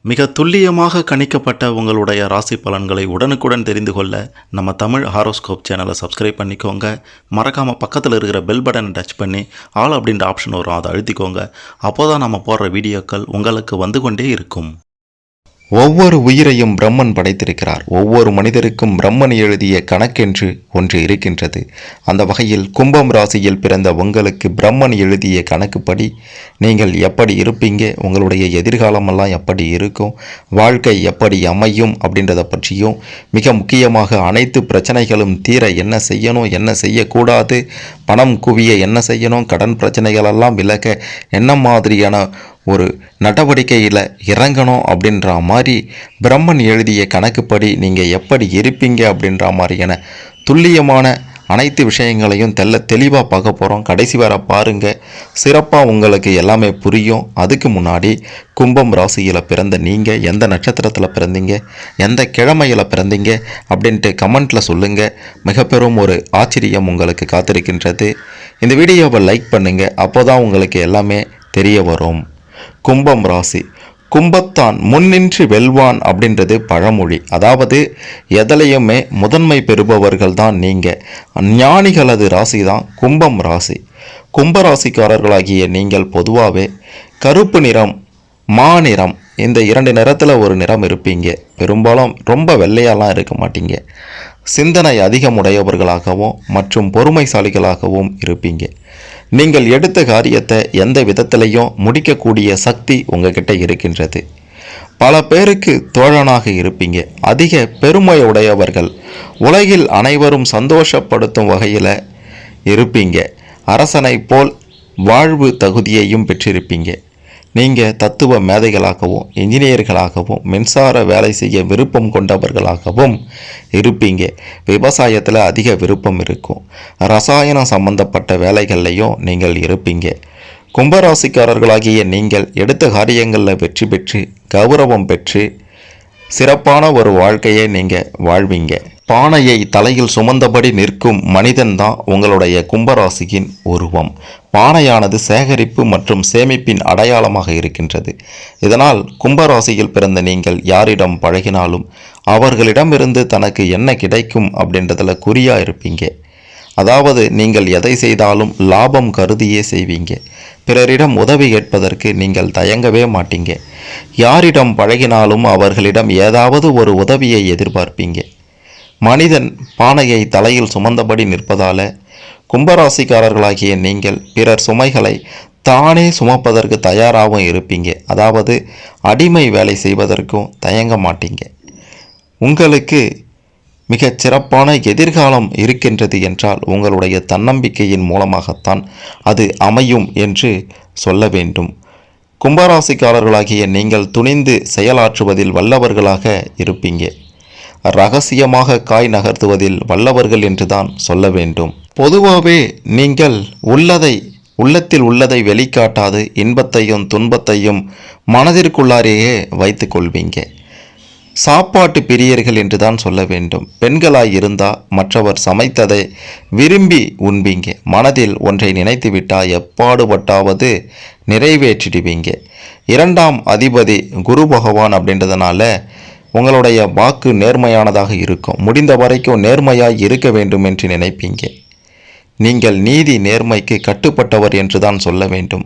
மிக துல்லியமாக கணிக்கப்பட்ட உங்களுடைய ராசி பலன்களை உடனுக்குடன் தெரிந்து கொள்ள நம்ம தமிழ் ஹாரோஸ்கோப் சேனலை சப்ஸ்கிரைப் பண்ணிக்கோங்க. மறக்காமல் பக்கத்தில் இருக்கிற பெல் பட்டனை டச் பண்ணி ஆல் அப்படின்ற ஆப்ஷன் வரும், அதை அழுத்திக்கோங்க. அப்போ தான் நம்ம போடுற வீடியோக்கள் உங்களுக்கு வந்து கொண்டே இருக்கும். ஒவ்வொரு உயிரையும் பிரம்மன் படைத்திருக்கிறார். ஒவ்வொரு மனிதருக்கும் பிரம்மன் எழுதிய கணக்கென்று ஒன்று இருக்கின்றது. அந்த வகையில் கும்பம் ராசியில் பிறந்த உங்களுக்கு பிரம்மன் எழுதிய கணக்குப்படி நீங்கள் எப்படி இருப்பீங்க, உங்களுடைய எதிர்காலமெல்லாம் எப்படி இருக்கும், வாழ்க்கை எப்படி அமையும் அப்படின்றத பற்றியும், மிக முக்கியமாக அனைத்து பிரச்சனைகளும் தீர என்ன செய்யணும், என்ன செய்யக்கூடாது, பணம் குவிய என்ன செய்யணும், கடன் பிரச்சனைகளெல்லாம் விலக என்ன மாதிரியான ஒரு நடவடிக்கையில் இறங்கணும் அப்படின்ற மாதிரி பிரம்மன் எழுதிய கணக்குப்படி நீங்கள் எப்படி இருப்பீங்க அப்படின்ற மாதிரியான துல்லியமான அனைத்து விஷயங்களையும் தெளிவாக பார்க்க போகிறோம். கடைசி வர பாருங்கள், சிறப்பாக உங்களுக்கு எல்லாமே புரியும். அதுக்கு முன்னாடி கும்பம் ராசியில் பிறந்த நீங்கள் எந்த நட்சத்திரத்தில் பிறந்தீங்க, எந்த கிழமையில் பிறந்தீங்க அப்படின்ட்டு கமெண்ட்டில் சொல்லுங்கள். மிக பெரும் ஒரு ஆச்சரியம் உங்களுக்கு காத்திருக்கின்றது. இந்த வீடியோவை லைக் பண்ணுங்கள், அப்போ தான் உங்களுக்கு எல்லாமே தெரிய வரும். கும்பம் ராசி, கும்பத்தான் முன்னின்று வெல்வான் அப்படின்றது பழமொழி. அதாவது எதிலையுமே முதன்மை பெறுபவர்கள் தான் நீங்கள். ஞானிகளது ராசி தான் கும்பம் ராசி. கும்பராசிக்காரர்களாகிய நீங்கள் பொதுவாகவே கருப்பு நிறம், மாநிறம், இந்த இரண்டு நிறத்தில் ஒரு நிறம் இருப்பீங்க. பெரும்பாலும் ரொம்ப வெள்ளையாலாம் இருக்க மாட்டீங்க. சிந்தனை அதிகமுடையவர்களாகவும் மற்றும் பொறுமைசாலிகளாகவும் இருப்பீங்க. நீங்கள் எடுத்த காரியத்தை எந்த விதத்திலையும் முடிக்கக்கூடிய சக்தி உங்ககிட்ட இருக்கின்றது. பல பேருக்கு தோழனாக இருப்பீங்க. அதிக பெருமையுடையவர்கள், உலகில் அனைவரும் சந்தோஷப்படுத்தும் வகையில் இருப்பீங்க. அரசனை போல் வாழ்வு தகுதியையும் பெற்றிருப்பீங்க. நீங்கள் தத்துவ மேதைகளாகவும் இன்ஜினியர்களாகவும் மின்சார வேலை செய்ய விருப்பம் கொண்டவர்களாகவும் இருப்பீங்க. விவசாயத்தில் அதிக விருப்பம் இருக்கும். ரசாயனம் சம்பந்தப்பட்ட வேலைகள்லையும் நீங்கள் இருப்பீங்க. கும்பராசிக்காரர்களாகிய நீங்கள் எடுத்த காரியங்களில் வெற்றி பெற்று கௌரவம் பெற்று சிறப்பான ஒரு வாழ்க்கையை நீங்கள் வாழ்வீங்க. பானையை தலையில் சுமந்தபடி நிற்கும் மனிதன்தான் உங்களுடைய கும்பராசியின் உருவம். பானையானது சேகரிப்பு மற்றும் சேமிப்பின் அடையாளமாக இருக்கின்றது. இதனால் கும்பராசியில் பிறந்த நீங்கள் யாரிடம் பழகினாலும் அவர்களிடமிருந்து தனக்கு என்ன கிடைக்கும் அப்படின்றதுல குறியாக இருப்பீங்க. அதாவது நீங்கள் எதை செய்தாலும் லாபம் கருதியே செய்வீங்க. பிறரிடம் உதவி கேட்பதற்கு நீங்கள் தயங்கவே மாட்டீங்க. யாரிடம் பழகினாலும் அவர்களிடம் ஏதாவது ஒரு உதவியை எதிர்பார்ப்பீங்க. மனிதன் பானையை தலையில் சுமந்தபடி நிற்பதால கும்பராசிக்காரர்களாகிய நீங்கள் பிறர் சுமைகளை தானே சுமப்பதற்கு தயாராகவும் இருப்பீங்க. அதாவது அடிமை வேலை செய்வதற்கும் தயங்க மாட்டீங்க. உங்களுக்கு மிகச் சிறப்பான எதிர்காலம் இருக்கின்றது என்றால் உங்களுடைய தன்னம்பிக்கையின் மூலமாகத்தான் அது அமையும் என்று சொல்ல வேண்டும். கும்பராசிக்காரர்களாகிய நீங்கள் துணிந்து செயலாற்றுவதில் வல்லவர்களாக இருப்பீங்க. ரகசியமாக காய் நகர்த்துவதில் வல்லவர்கள் என்றுதான் சொல்ல வேண்டும். பொதுவாகவே நீங்கள் உள்ளத்தில் உள்ளதை வெளிக்காட்டாது இன்பத்தையும் துன்பத்தையும் மனதிற்குள்ளாரையே வைத்து கொள்வீங்க. சாப்பாட்டு பிரியர்கள் என்றுதான் சொல்ல வேண்டும். பெண்களாய் இருந்தால் மற்றவர் சமைத்ததை விரும்பி உண்பீங்க. மனதில் ஒன்றை நினைத்துவிட்டால் எப்பாடுபட்டாவது நிறைவேற்றிடுவீங்க. 2ஆம் அதிபதி குரு பகவான் அப்படின்றதுனால உங்களுடைய வாக்கு நேர்மையானதாக இருக்கும். முடிந்த வரைக்கும் நேர்மையாய் இருக்க வேண்டும் என்று நினைப்பீங்க. நீங்கள் நீதி நேர்மைக்கு கட்டுப்பட்டவர் என்றுதான் சொல்ல வேண்டும்.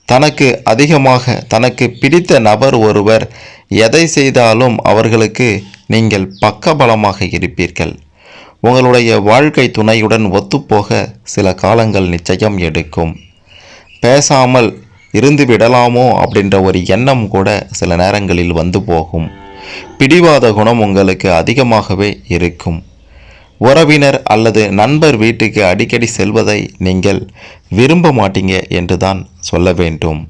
தனக்கு அதிகமாக தனக்கு பிடித்த நபர் ஒருவர் எதை செய்தாலும் அவர்களுக்கு நீங்கள் பக்கபலமாக இருப்பீர்கள். உங்களுடைய வாழ்க்கை துணையுடன் ஒத்துப்போக சில காலங்கள் நிச்சயம் எடுக்கும். பேசாமல் இருந்து விடலாமோ அப்படின்ற ஒரு எண்ணம் கூட சில நேரங்களில் வந்து போகும். பிடிவாத குணம் உங்களுக்கு அதிகமாகவே இருக்கும். உறவினர் அல்லது நண்பர் வீட்டுக்கு அடிக்கடி செல்வதை நீங்கள் விரும்ப மாட்டீங்க என்றுதான் சொல்ல வேண்டும்.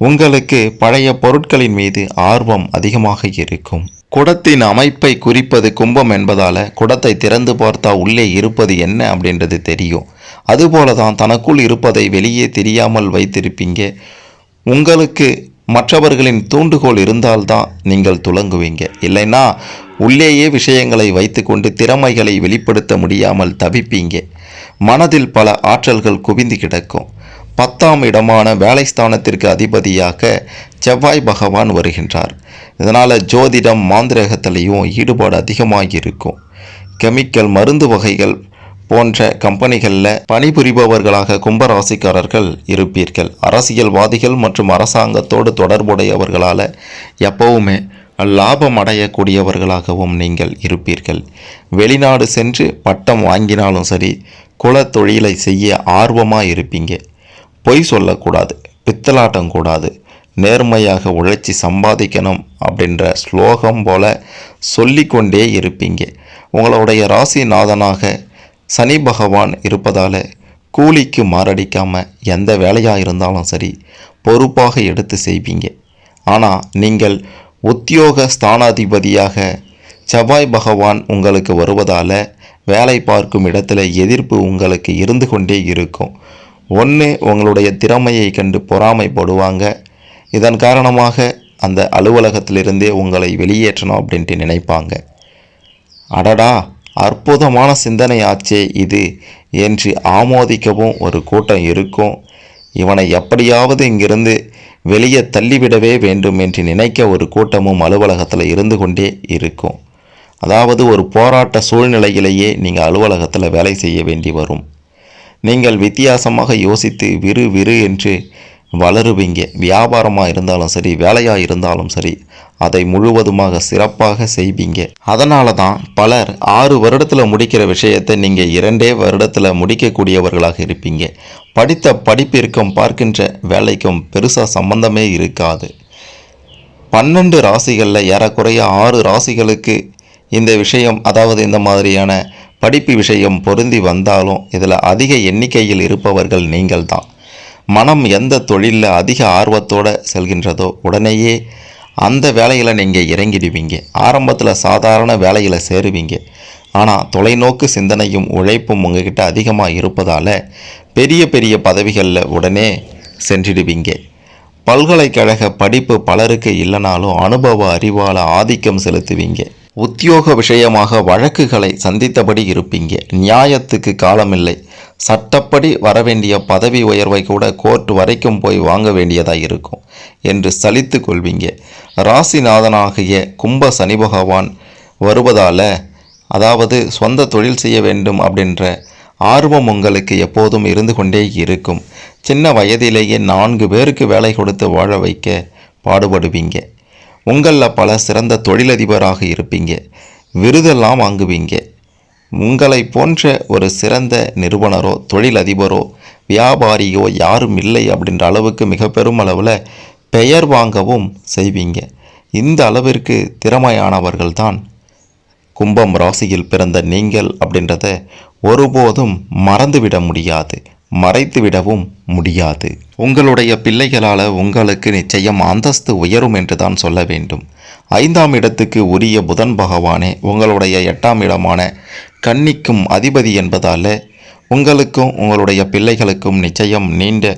உங்களுக்கு பழைய பொருட்களின் மீது ஆர்வம் அதிகமாக இருக்கும். குடத்தின் அமைப்பை குறிப்பது கும்பம் என்பதால் குடத்தை திறந்து பார்த்தா உள்ளே இருப்பது என்ன அப்படின்றது தெரியும். அதுபோல தான் தனக்குள் இருப்பதை வெளியே தெரியாமல் வைத்திருப்பீங்க. உங்களுக்கு மற்றவர்களின் தூண்டுகோல் இருந்தால்தான் நீங்கள் துலங்குவீங்க. இல்லைன்னா உள்ளேயே விஷயங்களை வைத்துக்கொண்டு திறமைகளை வெளிப்படுத்த முடியாமல் தவிப்பீங்க. மனதில் பல ஆற்றல்கள் குவிந்து கிடக்கும். 10ஆம் இடமான வேலைஸ்தானத்திற்கு அதிபதியாக செவ்வாய் பகவான் வருகின்றார். இதனால் ஜோதிடம் மாந்திரகத்திலையும் ஈடுபாடு அதிகமாக இருக்கும். கெமிக்கல் மருந்து வகைகள் போன்ற கம்பெனிகளில் பணிபுரிபவர்களாக கும்பராசிக்காரர்கள் இருப்பீர்கள். அரசியல்வாதிகள் மற்றும் அரசாங்கத்தோடு தொடர்புடையவர்களால் எப்பவுமே லாபம் அடையக்கூடியவர்களாகவும் நீங்கள் இருப்பீர்கள். வெளிநாடு சென்று பட்டம் வாங்கினாலும் சரி, குலத்தொழிலை செய்ய ஆர்வமாக இருப்பீங்க. பொய் சொல்லக்கூடாது, பித்தலாட்டம் கூடாது, நேர்மையாக உழைச்சி சம்பாதிக்கணும் அப்படின்ற ஸ்லோகம் போல சொல்லிக்கொண்டே இருப்பீங்க. உங்களுடைய ராசிநாதனாக சனி பகவான் இருப்பதால் கூலிக்கு மாரடிக்காமல் எந்த வேலையாக இருந்தாலும் சரி பொறுப்பாக எடுத்து செய்வீங்க. ஆனால் நீங்கள் உத்தியோக ஸ்தானாதிபதியாக செவ்வாய் பகவான் உங்களுக்கு வருவதால் வேலை பார்க்கும் இடத்துல எதிர்ப்பு உங்களுக்கு இருந்து கொண்டே இருக்கும். ஒன்று, உங்களுடைய திறமையை கண்டு பொறாமைப்படுவாங்க. இதன் காரணமாக அந்த அலுவலகத்திலிருந்தே உங்களை வெளியேற்றணும் அப்படின்ட்டு நினைப்பாங்க. அடடா, அற்புதமான சிந்தனை ஆச்சே இது என்று ஆமோதிக்கவும் ஒரு கூட்டம் இருக்கும். இவனை எப்படியாவது இங்கிருந்து வெளியே தள்ளிவிடவே வேண்டும் என்று நினைக்க ஒரு கூட்டமும் அலுவலகத்தில் இருந்து கொண்டே இருக்கும். அதாவது ஒரு போராட்ட சூழ்நிலையிலேயே நீங்கள் அலுவலகத்தில் வேலை செய்ய வேண்டி வரும். நீங்கள் வித்தியாசமாக யோசித்து விறு என்று வளருவீங்க. வியாபாரமாக இருந்தாலும் சரி, வேலையாக இருந்தாலும் சரி, அதை முழுவதுமாக சிறப்பாக செய்வீங்க. அதனால தான் பலர் 6 வருடத்தில் முடிக்கிற விஷயத்தை நீங்கள் 2 வருடத்தில் முடிக்கக்கூடியவர்களாக இருப்பீங்க. படித்த படிப்பிற்கும் பார்க்கின்ற வேலைக்கும் பெருசாக சம்பந்தமே இருக்காது. 12 ராசிகளில் ஏறக்குறைய 6 ராசிகளுக்கு இந்த விஷயம், அதாவது இந்த மாதிரியான படிப்பு விஷயம் பொருந்தி வந்தாலும் இதில் அதிக எண்ணிக்கையில் இருப்பவர்கள் நீங்கள் தான். மனம் எந்த தொழிலில் அதிக ஆர்வத்தோடு செல்கின்றதோ உடனேயே அந்த வேலையில் நீங்கள் இறங்கிடுவீங்க. ஆரம்பத்தில் சாதாரண வேலையில் சேருவீங்க. ஆனால் தொலைநோக்கு சிந்தனையும் உழைப்பும் உங்ககிட்ட அதிகமாக இருப்பதால் பெரிய பெரிய பதவிகளில் உடனே சென்றிடுவீங்க. பல்கலைக்கழக படிப்பு பலருக்கு இல்லைனாலும் அனுபவ அறிவால் ஆதிக்கம் செலுத்துவீங்க. உத்தியோக விஷயமாக வழக்குகளை சந்தித்தபடி இருப்பீங்க. நியாயத்துக்கு காலமில்லை. சட்டப்படி வரவேண்டிய பதவி உயர்வை கூட கோர்ட் வரைக்கும் போய் வாங்க வேண்டியதாக இருக்கும் என்று சலித்து கொள்வீங்க. ராசிநாதனாகிய கும்ப சனி பகவான் வருவதால், அதாவது சொந்த தொழில் செய்ய வேண்டும் அப்படின்ற ஆர்வம் உங்களுக்கு எப்போதும் இருந்து கொண்டே இருக்கும். சின்ன வயதிலேயே 4 பேருக்கு வேலை கொடுத்து வாழ வைக்க பாடுபடுவீங்க. உங்களில் பல சிறந்த தொழிலதிபராக இருப்பீங்க. விருதெல்லாம் வாங்குவீங்க. உங்களை போன்ற ஒரு சிறந்த நிறுவனரோ தொழிலதிபரோ வியாபாரியோ யாரும் இல்லை அப்படின்ற அளவுக்கு மிக பெரும் அளவில் பெயர் வாங்கவும் செய்வீங்க. இந்த அளவிற்கு திறமையானவர்கள்தான் கும்பம் ராசியில் பிறந்த நீங்கள் அப்படின்றத ஒருபோதும் மறந்துவிட முடியாது, மறைத்துவிடவும் முடியாது. உங்களுடைய பிள்ளைகளால் உங்களுக்கு நிச்சயம் அந்தஸ்து உயரும் என்று தான் சொல்ல வேண்டும். 5ஆம் இடத்துக்கு உரிய புதன் பகவானே உங்களுடைய 8ஆம் இடமான கன்னிக்கும் அதிபதி என்பதால் உங்களுக்கும் உங்களுடைய பிள்ளைகளுக்கும் நிச்சயம் நீண்ட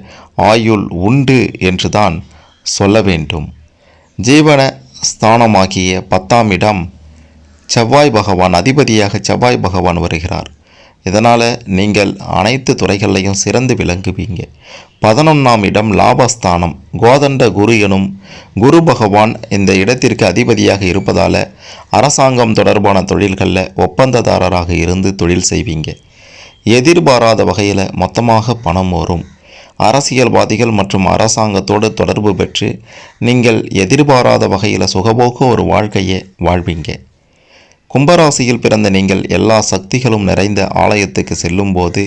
ஆயுள் உண்டு என்று தான் சொல்ல வேண்டும். ஜீவன ஸ்தானமாகிய 10ஆம் இடம் செவ்வாய் பகவான், அதிபதியாக செவ்வாய் பகவான் வருகிறார். இதனால் நீங்கள் அனைத்து துறைகளையும் சிறந்து விளங்குவீங்க. 11ஆம் இடம் லாபஸ்தானம். கோதண்ட குரு எனும் குரு பகவான் இந்த இடத்திற்கு அதிபதியாக இருப்பதால் அரசாங்கம் தொடர்பான தொழில்களில் ஒப்பந்ததாரராக இருந்து தொழில் செய்வீங்க. எதிர்பாராத வகையில் மொத்தமாக பணம் வரும். அரசியல்வாதிகள் மற்றும் அரசாங்கத்தோடு தொடர்பு பெற்று நீங்கள் எதிர்பாராத வகையில் சுகபோக ஒரு வாழ்க்கையை வாழ்வீங்க. கும்பராசியில் பிறந்த நீங்கள் எல்லா சக்திகளும் நிறைந்த ஆலயத்துக்கு செல்லும்போது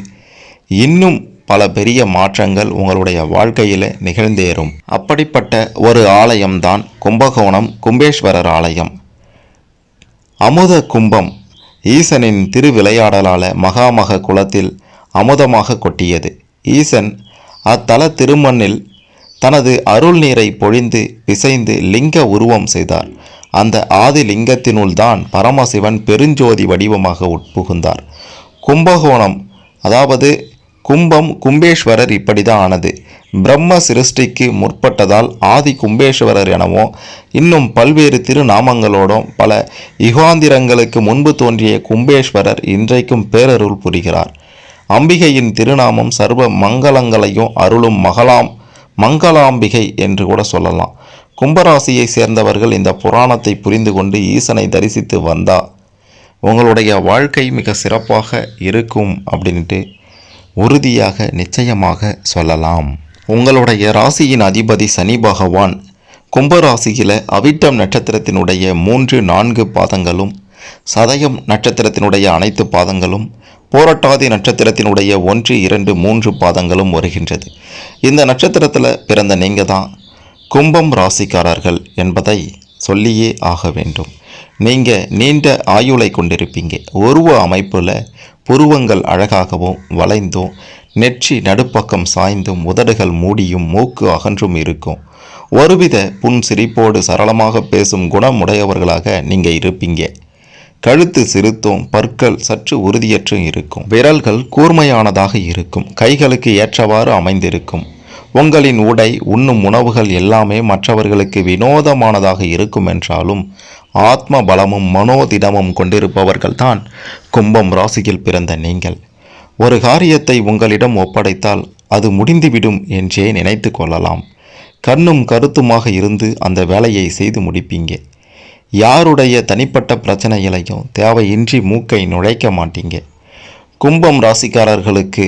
இன்னும் பல பெரிய மாற்றங்கள் உங்களுடைய வாழ்க்கையில் நிகழ்ந்தேறும். அப்படிப்பட்ட ஒரு ஆலயம்தான் கும்பகோணம் கும்பேஸ்வரர் ஆலயம். அமுத கும்பம் ஈசனின் திருவிளையாடலால் மகாமக குலத்தில் அமுதமாக கொட்டியது. ஈசன் அத்தல திருமண்ணில் தனது அருள் நீரை பொழிந்து பிசைந்து லிங்க உருவம் செய்தார். அந்த ஆதி லிங்கத்தினுள் தான் பரமசிவன் பெருஞ்சோதி வடிவமாக உட்புகுந்தார். கும்பகோணம், அதாவது கும்பம் கும்பேஸ்வரர் இப்படி தான் ஆனது. பிரம்ம சிருஷ்டிக்கு முற்பட்டதால் ஆதி கும்பேஸ்வரர் எனவும் இன்னும் பல்வேறு திருநாமங்களோடும் பல யுகாந்திரங்களுக்கு முன்பு தோன்றிய கும்பேஸ்வரர் இன்றைக்கும் பேரருள் புரிகிறார். அம்பிகையின் திருநாமம் சர்வ மங்களங்களையும் அருளும் மங்களாம்பிகை என்று கூட சொல்லலாம். கும்பராசியை சேர்ந்தவர்கள் இந்த புராணத்தை புரிந்து கொண்டு ஈசனை தரிசித்து வந்தா உங்களுடைய வாழ்க்கை மிக சிறப்பாக இருக்கும் அப்படின்ட்டு உறுதியாக நிச்சயமாக சொல்லலாம். உங்களுடைய ராசியின் அதிபதி சனி பகவான் கும்பராசியில் அவிட்டம் நட்சத்திரத்தினுடைய 3, 4 பாதங்களும், சதயம் நட்சத்திரத்தினுடைய அனைத்து பாதங்களும், போரட்டாதி நட்சத்திரத்தினுடைய 1, 2, 3 பாதங்களும் வருகின்றது. இந்த நட்சத்திரத்தில் பிறந்த நீங்கள் தான் கும்பம் ராசிக்காரர்கள் என்பதை சொல்லியே ஆக வேண்டும். நீங்கள் நீண்ட ஆயுளை கொண்டிருப்பீங்க. உருவ அமைப்பில் புருவங்கள் அழகாகவும் வளைந்தும், நெற்றி நடுப்பக்கம் சாய்ந்தும், உதடுகள் மூடியும், மூக்கு அகன்றும் இருக்கும். ஒருவித புன்சிரிப்போடு சரளமாக பேசும் குணமுடையவர்களாக நீங்கள் இருப்பீங்க. கழுத்து சிறுத்தும், பற்கள் சற்று உறுதியற்றும் இருக்கும். விரல்கள் கூர்மையானதாக இருக்கும். கைகளுக்கு ஏற்றவாறு அமைந்திருக்கும். உங்களின் உடை, உண்ணும் உணவுகள் எல்லாமே மற்றவர்களுக்கு வினோதமானதாக இருக்கும் என்றாலும் ஆத்ம பலமும் மனோதிடமும் கொண்டிருப்பவர்கள்தான் கும்பம் ராசியில் பிறந்த நீங்கள். ஒரு காரியத்தை உங்களிடம் ஒப்படைத்தால் அது முடிந்துவிடும் என்றே நினைத்து கொள்ளலாம். கண்ணும் கருத்துமாக இருந்து அந்த வேலையை செய்து முடிப்பீங்க. யாருடைய தனிப்பட்ட பிரச்சனைகளையும் தேவையின்றி மூக்கை நுழைக்க மாட்டீங்க. கும்பம் ராசிக்காரர்களுக்கு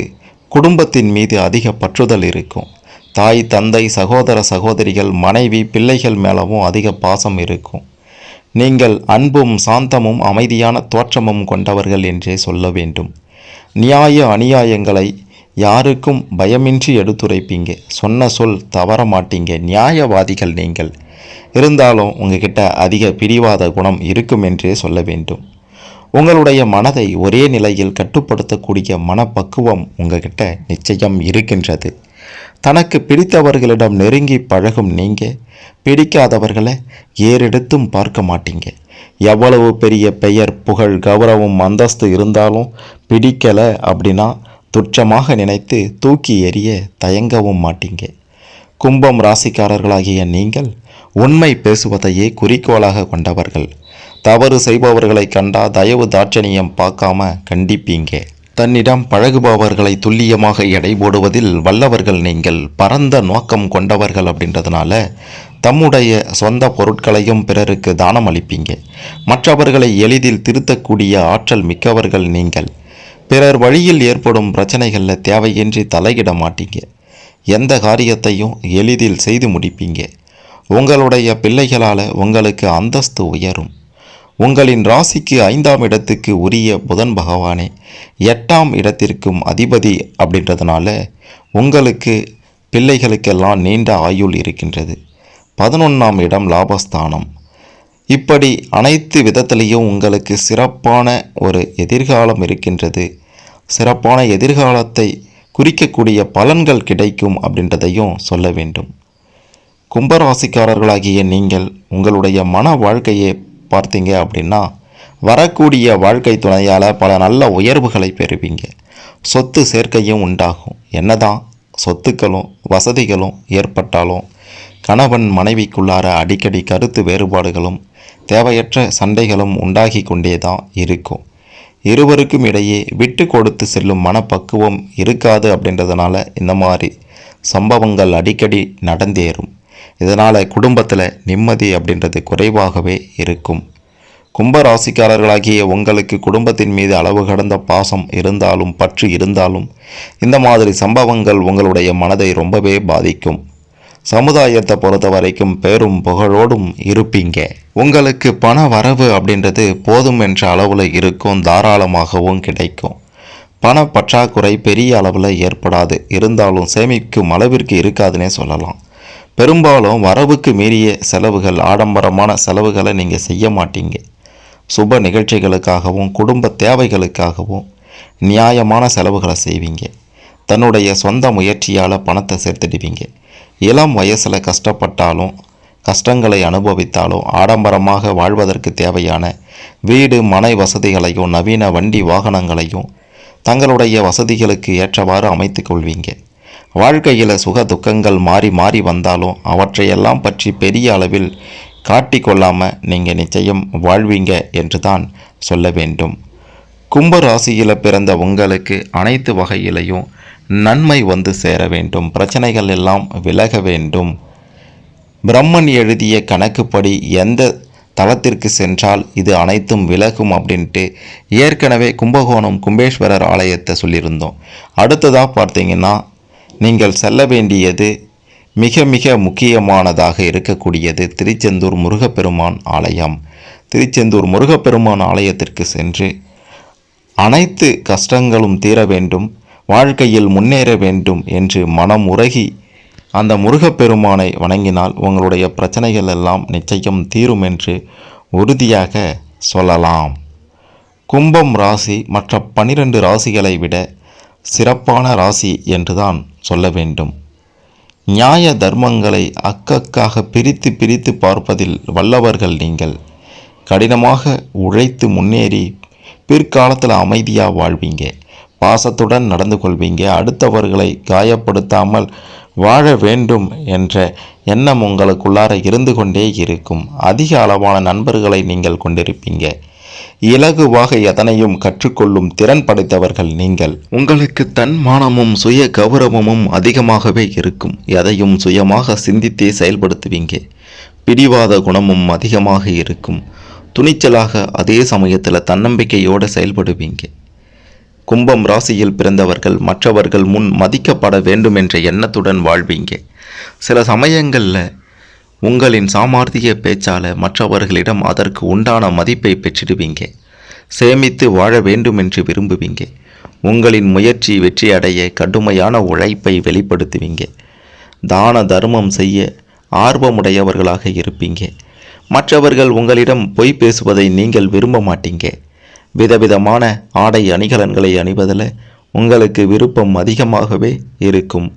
குடும்பத்தின் மீது அதிக பற்றுதல் இருக்கும். தாய், தந்தை, சகோதர சகோதரிகள், மனைவி, பிள்ளைகள் மேலவும் அதிக பாசம் இருக்கும். நீங்கள் அன்பும் சாந்தமும் அமைதியான தோற்றமும் கொண்டவர்கள் என்றே சொல்ல வேண்டும். நியாய அநியாயங்களை யாருக்கும் பயமின்றி எடுத்துரைப்பீங்க. சொன்ன சொல் தவற மாட்டீங்க. நியாயவாதிகள் நீங்கள். இருந்தாலும் உங்ககிட்ட அதிக பிடிவாத குணம் இருக்கும் என்றே சொல்ல வேண்டும். உங்களுடைய மனதை ஒரே நிலையில் கட்டுப்படுத்தக்கூடிய மனப்பக்குவம் உங்ககிட்ட நிச்சயம் இருக்கின்றது. தனக்கு பிடித்தவர்களிடம் நெருங்கி பழகும் நீங்கள் பிடிக்காதவர்களை ஏறெடுத்தும் பார்க்க மாட்டீங்க. எவ்வளவு பெரிய பெயர், புகழ், கௌரவம், அந்தஸ்து இருந்தாலும் பிடிக்கலை அப்படின்னா துச்சமாக நினைத்து தூக்கி எறிய தயங்கவும் மாட்டீங்க. கும்பம் ராசிக்காரர்களாகிய நீங்கள் உண்மை பேசுவதையே குறிக்கோளாக கொண்டவர்கள். தவறு செய்பவர்களை கண்டா தயவு தாட்சணியம் பார்க்காம கண்டிப்பீங்க. தன்னிடம் பழகுபவர்களை துல்லியமாக எடை போடுவதில் வல்லவர்கள் நீங்கள். பரந்த நோக்கம் கொண்டவர்கள் அப்படின்றதுனால தம்முடைய சொந்த பொருட்களையும் பிறருக்கு தானம் அளிப்பீங்க. மற்றவர்களை எளிதில் திருத்தக்கூடிய ஆற்றல் மிக்கவர்கள் நீங்கள். பிறர் வழியில் ஏற்படும் பிரச்சனைகளில் தேவையின்றி தலையிட மாட்டீங்க. எந்த காரியத்தையும் எளிதில் செய்து முடிப்பீங்க. உங்களுடைய பிள்ளைகளால் உங்களுக்கு அந்தஸ்து உயரும். உங்களின் ராசிக்கு 5ஆம் இடத்துக்கு உரிய புதன் பகவானே 8ஆம் இடத்திற்கும் அதிபதி அப்படின்றதுனால உங்களுக்கு பிள்ளைகளுக்கெல்லாம் நீண்ட ஆயுள் இருக்கின்றது. 11ஆம் இடம் லாபஸ்தானம். இப்படி அனைத்து விதத்திலையும் உங்களுக்கு சிறப்பான ஒரு எதிர்காலம் இருக்கின்றது. சிறப்பான எதிர்காலத்தை குறிக்கக்கூடிய பலன்கள் கிடைக்கும் அப்படின்றதையும் சொல்ல வேண்டும். கும்பராசிக்காரர்களாகிய நீங்கள் உங்களுடைய மன வாழ்க்கையை பார்த்தீங்க அப்படின்னா வரக்கூடிய வாழ்க்கை துணையால் பல நல்ல உயர்வுகளை பெறுவீங்க. சொத்து சேர்க்கையும் உண்டாகும். என்னதான் சொத்துக்களும் வசதிகளும் ஏற்பட்டாலும் கணவன் மனைவிக்குள்ளார அடிக்கடி கருத்து வேறுபாடுகளும் தேவையற்ற சண்டைகளும் உண்டாகி கொண்டே தான் இருக்கும். இருவருக்கும் இடையே விட்டு கொடுத்து செல்லும் மனப்பக்குவம் இருக்காது. அப்படின்றதுனால இந்த மாதிரி சம்பவங்கள் அடிக்கடி நடந்தேறும். இதனால் குடும்பத்தில் நிம்மதி அப்படின்றது குறைவாகவே இருக்கும். கும்பராசிக்காரர்களாகிய உங்களுக்கு குடும்பத்தின் மீது அளவு கடந்த பாசம் இருந்தாலும் பற்று இருந்தாலும் இந்த மாதிரி சம்பவங்கள் உங்களுடைய மனதை ரொம்பவே பாதிக்கும். சமுதாயத்தை பொறுத்த வரைக்கும் பேரும் புகழோடும் இருப்பீங்க. உங்களுக்கு பண வரவு அப்படின்றது போதும் என்ற அளவில் இருக்கும். தாராளமாகவும் கிடைக்கும். பண பற்றாக்குறை பெரிய அளவில் ஏற்படாது. இருந்தாலும் சேமிக்கும் அளவிற்கு இருக்காதுன்னே சொல்லலாம். பெரும்பாலும் வரவுக்கு மீறிய செலவுகள், ஆடம்பரமான செலவுகளை நீங்கள் செய்ய மாட்டீங்க. சுப நிகழ்ச்சிகளுக்காகவும் குடும்ப தேவைகளுக்காகவும் நியாயமான செலவுகளை செய்வீங்க. தன்னுடைய சொந்த முயற்சியால் பணத்தை சேர்த்துடுவீங்க. இளம் வயசில் கஷ்டப்பட்டாலும் கஷ்டங்களை அனுபவித்தாலும் ஆடம்பரமாக வாழ்வதற்கு தேவையான வீடு மனை வசதிகளையும் நவீன வண்டி வாகனங்களையும் தங்களுடைய வசதிகளுக்கு ஏற்றவாறு அமைத்து கொள்வீங்க. வாழ்க்கையில் சுக துக்கங்கள் மாறி மாறி வந்தாலும் அவற்றையெல்லாம் பற்றி பெரிய அளவில் காட்டிக்கொள்ளாமல் நீங்கள் நிச்சயம் வாழ்வீங்க என்று தான் சொல்ல வேண்டும். கும்ப ராசியில் பிறந்த உங்களுக்கு அனைத்து வகையிலையும் நன்மை வந்து சேர வேண்டும், பிரச்சனைகள் எல்லாம் விலக வேண்டும். பிரம்மன் எழுதிய கணக்குப்படி எந்த தலத்திற்கு சென்றால் இது அனைத்தும் விலகும் அப்படின்ட்டு ஏற்கனவே கும்பகோணம் கும்பேஸ்வரர் ஆலயத்தை சொல்லியிருந்தோம். அடுத்ததாக பார்த்தீங்கன்னா நீங்கள் செல்ல வேண்டியது மிக மிக முக்கியமானதாக இருக்கக்கூடியது திருச்செந்தூர் முருகப்பெருமான் ஆலயம். திருச்செந்தூர் முருகப்பெருமான் ஆலயத்திற்கு சென்று அனைத்து கஷ்டங்களும் தீர வேண்டும், வாழ்க்கையில் முன்னேற வேண்டும் என்று மனம் உருகி அந்த முருகப்பெருமானை வணங்கினால் உங்களுடைய பிரச்சனைகள் எல்லாம் நிச்சயம் தீரும் என்று உறுதியாக சொல்லலாம். கும்பம் ராசி மற்ற 12 ராசிகளை விட சிறப்பான ராசி என்றுதான் சொல்ல வேண்டும். நியாய தர்மங்களை அக்கக்காக பிரித்து பிரித்து பார்ப்பதில் வல்லவர்கள் நீங்கள். கடினமாக உழைத்து முன்னேறி பிற்காலத்தில் அமைதியாக வாழ்வீங்க, பாசத்துடன் நடந்து கொள்வீங்க, அடுத்தவர்களை காயப்படுத்தாமல் வாழ வேண்டும் என்ற எண்ணம் உங்களுக்குள்ளார இருந்து கொண்டே இருக்கும். அதிக அளவான நண்பர்களை நீங்கள் கொண்டிருப்பீங்க. இலகுவாக எதனையும் கற்றுக்கொள்ளும் திறன் படைத்தவர்கள் நீங்கள். உங்களுக்கு தன்மானமும் சுய கௌரவமும் அதிகமாகவே இருக்கும். எதையும் சுயமாக சிந்தித்தே செயல்படுத்துவீங்க. பிடிவாத குணமும் அதிகமாக இருக்கும். துணிச்சலாக அதே சமயத்தில் தன்னம்பிக்கையோடு செயல்படுவீங்க. கும்பம் ராசியில் பிறந்தவர்கள் மற்றவர்கள் முன் மதிக்கப்பட வேண்டும் என்ற எண்ணத்துடன் வாழ்வீங்க. சில சமயங்களில் உங்களின் சாமர்த்திய பேச்சால் மற்றவர்களிடம் அதற்கு உண்டான மதிப்பை பெற்றிடுவீங்க. சேமித்து வாழ வேண்டும் என்று விரும்புவீங்க. உங்களின் முயற்சி வெற்றி அடைய கடுமையான உழைப்பை வெளிப்படுத்துவீங்க. தான தர்மம் செய்ய ஆர்வமுடையவர்களாக இருப்பீங்க. மற்றவர்கள் உங்களிடம் பொய் பேசுவதை நீங்கள் விரும்ப மாட்டீங்க. விதவிதமான ஆடை அணிகலன்களை அணிவதில் உங்களுக்கு விருப்பம் அதிகமாகவே இருக்கும்.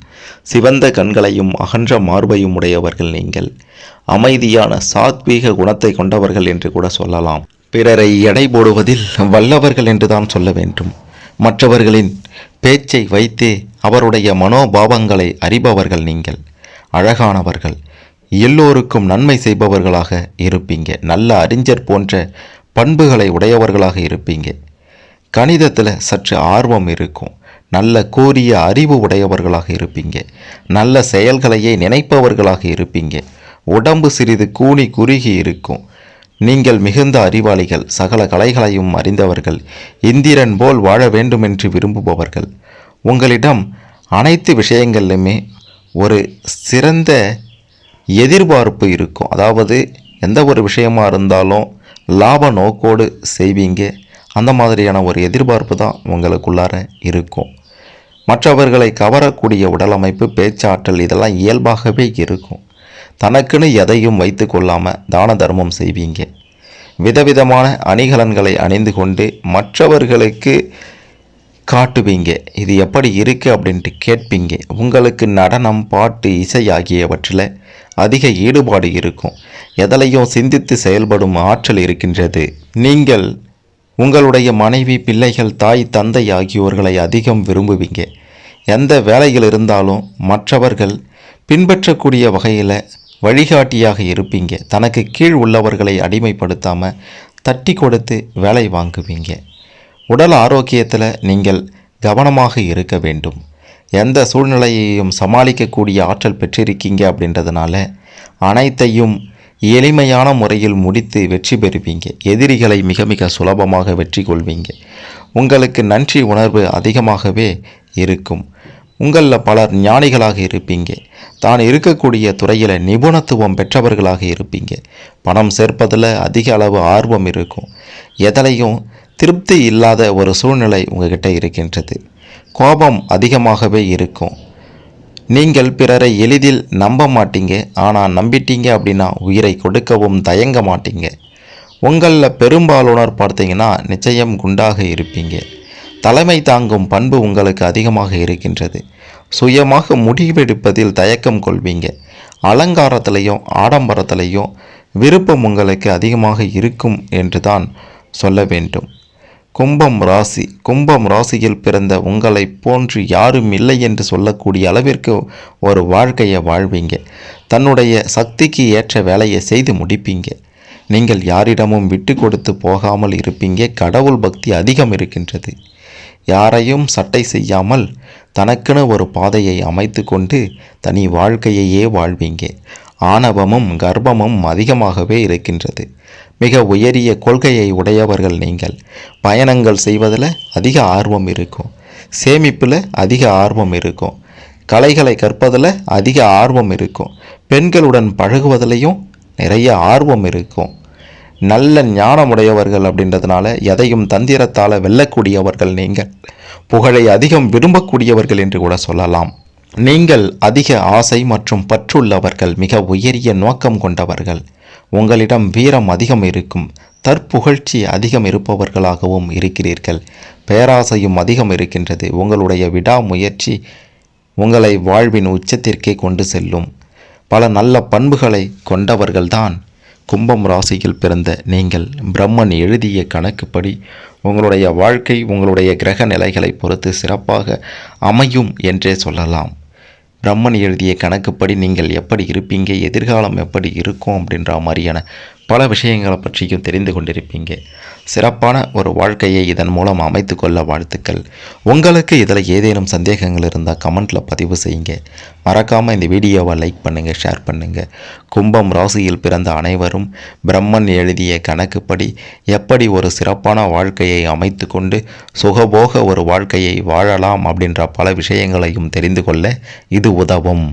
சிவந்த கண்களையும் அகன்ற மார்பையும் உடையவர்கள் நீங்கள். அமைதியான சாத்வீக குணத்தை கொண்டவர்கள் என்று கூட சொல்லலாம். பிறரை எடை போடுவதில் வல்லவர்கள் என்றுதான் சொல்ல வேண்டும். மற்றவர்களின் பேச்சை வைத்தே அவருடைய மனோபாவங்களை அறிபவர்கள் நீங்கள். அழகானவர்கள், எல்லோருக்கும் நன்மை செய்பவர்களாக இருப்பீங்க. நல்ல அறிஞர் போன்ற பண்புகளை உடையவர்களாக இருப்பீங்க. கணிதத்தில் சற்று ஆர்வம் இருக்கும். நல்ல கூரிய அறிவு உடையவர்களாக இருப்பீங்க. நல்ல செயல்களையே நினைப்பவர்களாக இருப்பீங்க. உடம்பு சிறிது கூனி குறுகி இருக்கும். நீங்கள் மிகுந்த அறிவாளிகள், சகல கலைகளையும் அறிந்தவர்கள், இந்திரன் போல் வாழ வேண்டும் என்று விரும்புபவர்கள். உங்களிடம் அனைத்து விஷயங்களிலுமே ஒரு சிறந்த எதிர்பார்ப்பு இருக்கும். அதாவது எந்த ஒரு விஷயமாக இருந்தாலும் லாப நோக்கோடு செய்வீங்க. அந்த மாதிரியான ஒரு எதிர்பார்ப்பு தான் உங்களுக்குள்ளார இருக்கும். மற்றவர்களை கவரக்கூடிய உடலமைப்பு, பேச்சாற்றல் இதெல்லாம் இயல்பாகவே இருக்கும். தனக்குன்னு எதையும் வைத்து கொள்ளாமல் தான தர்மம் செய்வீங்க. விதவிதமான அணிகலன்களை அணிந்து கொண்டு மற்றவர்களுக்கு காட்டுவீங்க. இது எப்படி இருக்குது அப்படின்ட்டு கேட்பீங்க. உங்களுக்கு நடனம், பாட்டு, இசை ஆகியவற்றில் அதிக ஈடுபாடு இருக்கும். எதலையும் சிந்தித்து செயல்படும் ஆற்றல் இருக்கின்றது. நீங்கள் உங்களுடைய மனைவி, பிள்ளைகள், தாய், தந்தை ஆகியோர்களை அதிகம் விரும்புவீங்க. எந்த வேலைகள் இருந்தாலும் மற்றவர்கள் பின்பற்றக்கூடிய வகையில் வழிகாட்டியாக இருப்பீங்க. தனக்கு கீழ் உள்ளவர்களை அடிமைப்படுத்தாமல் தட்டி கொடுத்து வேலை வாங்குவீங்க. உடல் ஆரோக்கியத்தில் நீங்கள் கவனமாக இருக்க வேண்டும். எந்த சூழ்நிலையையும் சமாளிக்கக்கூடிய ஆற்றல் பெற்றிருக்கீங்க அப்படின்றதுனால அனைத்தையும் எளிமையான முறையில் முடித்து வெற்றி பெறுவீங்க. எதிரிகளை மிக மிக சுலபமாக வெற்றி கொள்வீங்க. உங்களுக்கு நன்றி உணர்வு அதிகமாகவே இருக்கும். உங்களில் பலர் ஞானிகளாக இருப்பீங்க. தான் இருக்கக்கூடிய துறையில் நிபுணத்துவம் பெற்றவர்களாக இருப்பீங்க. பணம் சேர்ப்பதில் அதிக அளவு ஆர்வம் இருக்கும். எதலையும் திருப்தி இல்லாத ஒரு சூழ்நிலை உங்ககிட்ட இருக்கின்றது. கோபம் அதிகமாகவே இருக்கும். நீங்கள் பிறரை எளிதில் நம்ப மாட்டீங்க. ஆனால் நம்பிட்டீங்க அப்படின்னா உயிரை கொடுக்கவும் தயங்க மாட்டீங்க. உங்களில் பெரும்பாலானோர் பார்த்தீங்கன்னா நிச்சயம் குண்டாக இருப்பீங்க. தலைமை தாங்கும் பண்பு உங்களுக்கு அதிகமாக இருக்கின்றது. சுயமாக முடிவெடுப்பதில் தயக்கம் கொள்வீங்க. அலங்காரத்திலையும் ஆடம்பரத்திலையும் விருப்பம் உங்களுக்கு அதிகமாக இருக்கும் என்று தான் சொல்ல வேண்டும். கும்பம் ராசியில் பிறந்த உங்களை போன்று யாரும் இல்லை என்று சொல்லக்கூடிய அளவிற்கு ஒரு வாழ்க்கையை வாழ்வீங்க. தன்னுடைய சக்திக்கு ஏற்ற வேலையை செய்து முடிப்பீங்க. நீங்கள் யாரிடமும் விட்டு கொடுத்து போகாமல் இருப்பீங்க. கடவுள் பக்தி அதிகம் இருக்கின்றது. யாரையும் சட்டை செய்யாமல் தனக்கென ஒரு பாதையை அமைத்து கொண்டு தனி வாழ்க்கையையே வாழ்வீங்க. ஆணவமும் கர்ப்பமும் அதிகமாகவே இருக்கின்றது. மிக உயரிய கொள்கையை உடையவர்கள் நீங்கள். பயணங்கள் செய்வதில் அதிக ஆர்வம் இருக்கும். சேமிப்பில் அதிக ஆர்வம் இருக்கும். கலைகளை கற்பதில் அதிக ஆர்வம் இருக்கும். பெண்களுடன் பழகுவதிலையும் நிறைய ஆர்வம் இருக்கும். நல்ல ஞானமுடையவர்கள் அப்படின்றதுனால எதையும் தந்திரத்தால் வெல்லக்கூடியவர்கள் நீங்கள். புகழை அதிகம் விரும்பக்கூடியவர்கள் என்று கூட சொல்லலாம். நீங்கள் அதிக ஆசை மற்றும் பற்றுள்ளவர்கள். மிக உயரிய நோக்கம் கொண்டவர்கள். உங்களிடம் வீரம் அதிகம் இருக்கும். தற்புகழ்ச்சி அதிகம் இருப்பவர்களாகவும் இருக்கிறீர்கள். பேராசையும் அதிகம் இருக்கின்றது. உங்களுடைய விடாமுயற்சி உங்களை வாழ்வின் உச்சத்திற்கே கொண்டு செல்லும். பல நல்ல பண்புகளை கொண்டவர்கள்தான் கும்பம் ராசியில் பிறந்த நீங்கள். பிரம்மன் எழுதிய கணக்குப்படி உங்களுடைய வாழ்க்கை உங்களுடைய கிரக நிலைகளை பொறுத்து சிறப்பாக அமையும் என்றே சொல்லலாம். பிரம்மன் எழுதிய கணக்குப்படி நீங்கள் எப்படி இருப்பீங்க, எதிர்காலம் எப்படி இருக்கும் அப்படின்ற மாதிரியான பல விஷயங்களை பற்றியும் தெரிந்து கொண்டிருப்பீங்க. சிறப்பான ஒரு வாழ்க்கையை இதன் மூலம் அமைத்து கொள்ள வாழ்த்துக்கள். உங்களுக்கு இதில் ஏதேனும் சந்தேகங்கள் இருந்தால் கமெண்ட்டில் பதிவு செய்யுங்க. மறக்காமல் இந்த வீடியோவை லைக் பண்ணுங்கள், ஷேர் பண்ணுங்கள். கும்பம் ராசியில் பிறந்த அனைவரும் பிரம்மன் எழுதிய கணக்குப்படி எப்படி ஒரு சிறப்பான வாழ்க்கையை அமைத்து கொண்டு சுகபோக ஒரு வாழ்க்கையை வாழலாம் அப்படின்ற பல விஷயங்களையும் தெரிந்து கொள்ள இது உதவும்.